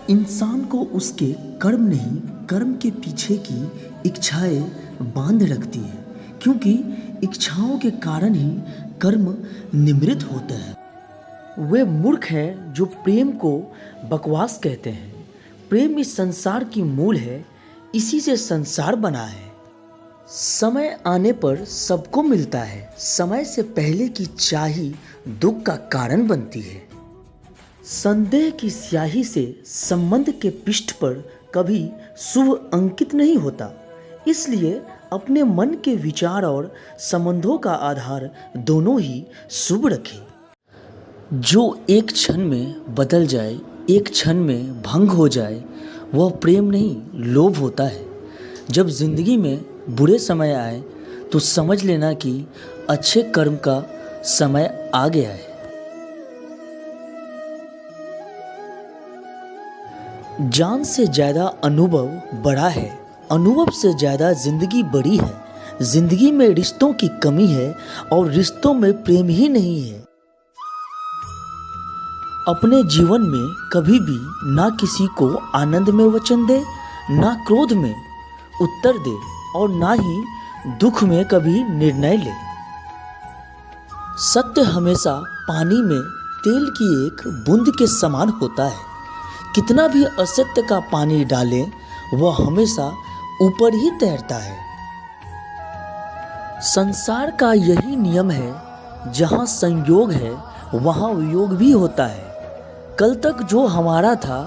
इंसान को उसके कर्म नहीं, कर्म के पीछे की इच्छाएं बांध रखती है, क्योंकि इच्छाओं के कारण ही कर्म निमृत होता है। वे मूर्ख हैं जो प्रेम को बकवास कहते हैं। प्रेम इस संसार की मूल है, इसी से संसार बना है। समय आने पर सबको मिलता है, समय से पहले की चाही दुख का कारण बनती है। संदेह की स्याही से संबंध के पृष्ठ पर कभी शुभ अंकित नहीं होता, इसलिए अपने मन के विचार और संबंधों का आधार दोनों ही शुभ रखें। जो एक क्षण में बदल जाए, एक क्षण में भंग हो जाए, वह प्रेम नहीं, लोभ होता है। जब जिंदगी में बुरे समय आए तो समझ लेना कि अच्छे कर्म का समय आ गया है। जान से ज़्यादा अनुभव बड़ा है, अनुभव से ज़्यादा जिंदगी बड़ी है। जिंदगी में रिश्तों की कमी है और रिश्तों में प्रेम ही नहीं है। अपने जीवन में कभी भी ना किसी को आनंद में वचन दे, ना क्रोध में उत्तर दे और ना ही दुख में कभी निर्णय ले। सत्य हमेशा पानी में तेल की एक बूंद के समान होता है। कितना भी असत्य का पानी डालें, वह हमेशा ऊपर ही तैरता है। संसार का यही नियम है, जहाँ संयोग है वहाँ वियोग भी होता है। कल तक जो हमारा था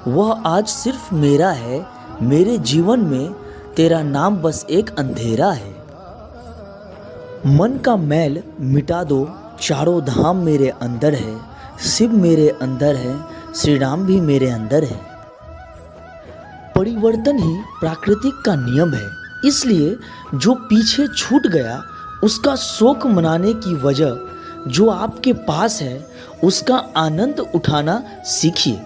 वह आज सिर्फ मेरा है। मेरे जीवन में तेरा नाम बस एक अंधेरा है। मन का मैल मिटा दो, चारों धाम मेरे अंदर है। शिव मेरे अंदर है, श्री राम भी मेरे अंदर है। परिवर्तन ही प्राकृतिक का नियम है, इसलिए जो पीछे छूट गया उसका शोक मनाने की वजह जो आपके पास है उसका आनंद उठाना सीखिए।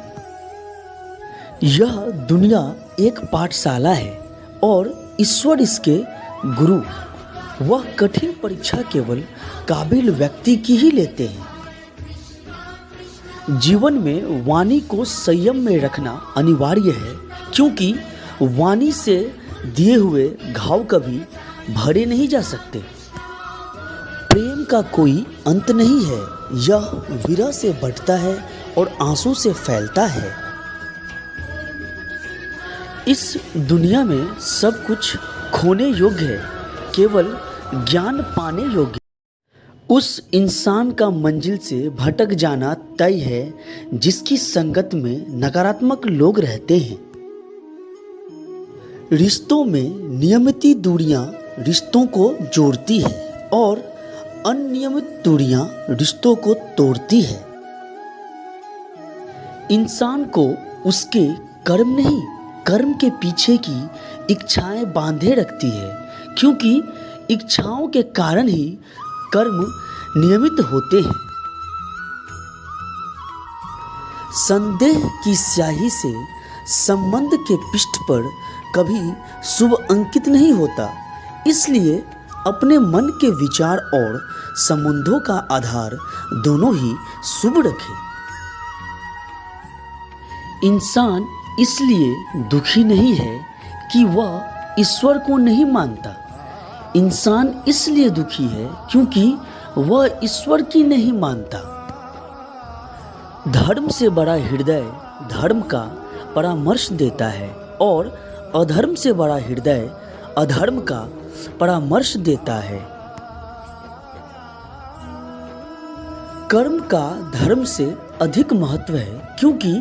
यह दुनिया एक पाठशाला है और ईश्वर इसके गुरु। वह कठिन परीक्षा केवल काबिल व्यक्ति की ही लेते हैं। जीवन में वाणी को संयम में रखना अनिवार्य है, क्योंकि वाणी से दिए हुए घाव कभी भरे नहीं जा सकते। प्रेम का कोई अंत नहीं है, यह विरह से बढ़ता है और आंसू से फैलता है। इस दुनिया में सब कुछ खोने योग्य है, केवल ज्ञान पाने योग्य। उस इंसान का मंजिल से भटक जाना तय है जिसकी संगत में नकारात्मक लोग रहते हैं। रिश्तों में नियमित दूरियां रिश्तों को जोड़ती है और अनियमित दूरियां रिश्तों को तोड़ती है। इंसान को उसके कर्म नहीं, कर्म के पीछे की इच्छाएं बांधे रखती है, क्योंकि इच्छाओं के कारण ही कर्म नियमित होते हैं। संदेह की स्याही से संबंध के पृष्ठ पर कभी शुभ अंकित नहीं होता, इसलिए अपने मन के विचार और संबंधों का आधार दोनों ही शुभ रखें। इंसान इसलिए दुखी नहीं है कि वह ईश्वर को नहीं मानता। इंसान इसलिए दुखी है क्योंकि वह ईश्वर की नहीं मानता। धर्म से बड़ा हृदय धर्म का परामर्श देता है और अधर्म से बड़ा हृदय अधर्म का परामर्श देता है। कर्म का धर्म से अधिक महत्व है, क्योंकि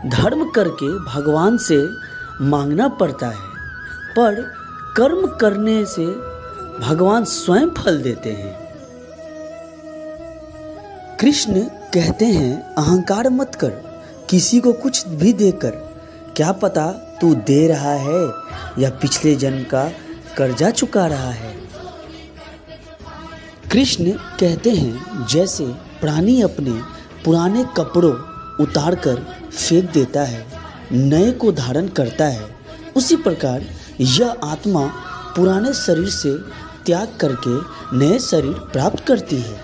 धर्म करके भगवान से मांगना पड़ता है, पर कर्म करने से भगवान स्वयं फल देते हैं। कृष्ण कहते हैं, अहंकार मत कर, किसी को कुछ भी देकर। क्या पता तू दे रहा है या पिछले जन्म का कर्जा चुका रहा है। कृष्ण कहते हैं, जैसे प्राणी अपने पुराने कपड़ों उतारकर फेंक देता है, नए को धारण करता है, उसी प्रकार यह आत्मा पुराने शरीर से त्याग करके नए शरीर प्राप्त करती है।